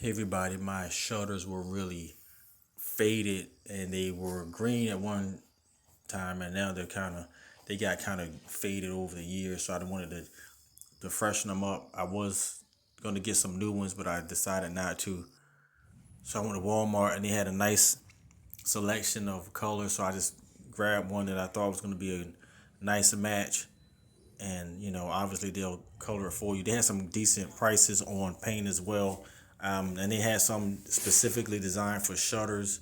Hey everybody, my shutters were really faded and they were green at one time and now they got kind of faded over the years. So I wanted to freshen them up. I was going to get some new ones, but I decided not to. So I went to Walmart and they had a nice selection of colors. So I just grabbed one that I thought was going to be a nice match. And obviously they'll color it for you. They had some decent prices on paint as well, and they had some specifically designed for shutters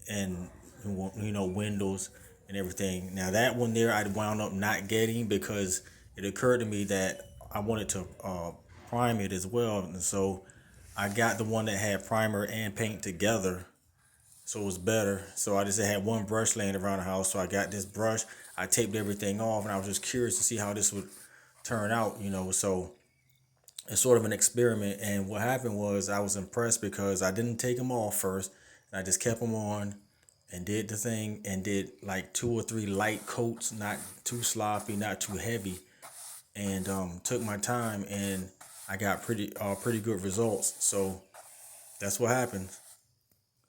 and windows and everything. Now that one there I wound up not getting because it occurred to me that I wanted to prime it as well, and so I got the one that had primer and paint together, so it was better. So I just had one brush laying around the house, so I got this brush. I taped everything off, and I was just curious to see how this would turn out. So it's sort of an experiment. And what happened was I was impressed because I didn't take them off first, and I just kept them on and did the thing and did like 2 or 3 light coats, not too sloppy, not too heavy, and took my time, and I got pretty good results. So that's what happens.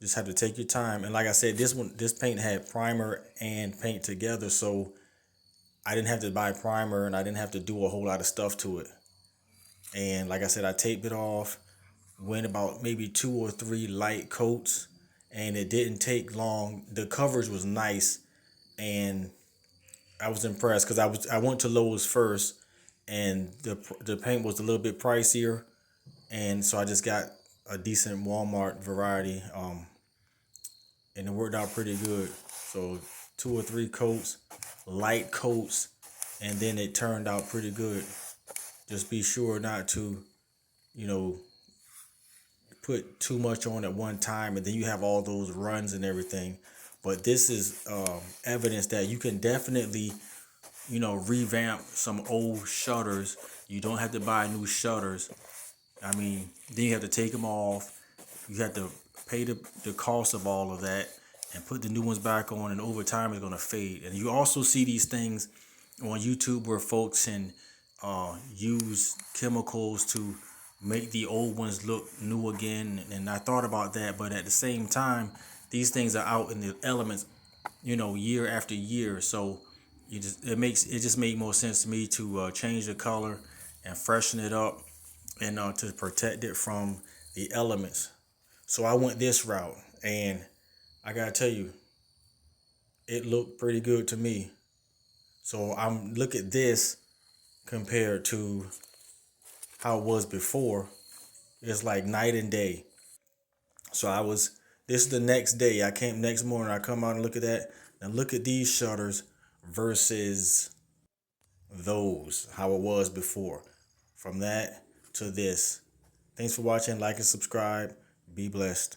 Just have to take your time. And like I said, this paint had primer and paint together, so I didn't have to buy primer and I didn't have to do a whole lot of stuff to it. And like I said, I taped it off, went about maybe 2 or 3 light coats, and it didn't take long. The coverage was nice, and I was impressed because I went to Lowe's first, and the paint was a little bit pricier, and so I just got a decent Walmart variety. And it worked out pretty good. So 2 or 3 coats, light coats, and then it turned out pretty good. Just be sure not to, you know, put too much on at one time, and then you have all those runs and everything. But this is evidence that you can definitely, revamp some old shutters. You don't have to buy new shutters. I mean, then you have to take them off. You have to pay the cost of all of that and put the new ones back on, and over time it's going to fade. And you also see these things on YouTube where folks can use chemicals to make the old ones look new again. And I thought about that, but at the same time, these things are out in the elements, year after year. So it just made more sense to me to change the color and freshen it up, and to protect it from the elements. So I went this route, and I gotta tell you, it looked pretty good to me. So I'm look at this compared to how it was before. It's like night and day. So this is the next day. I came next morning. I come out and look at that. And look at these shutters versus those, how it was before. From that to this. Thanks for watching. Like and subscribe. Be blessed.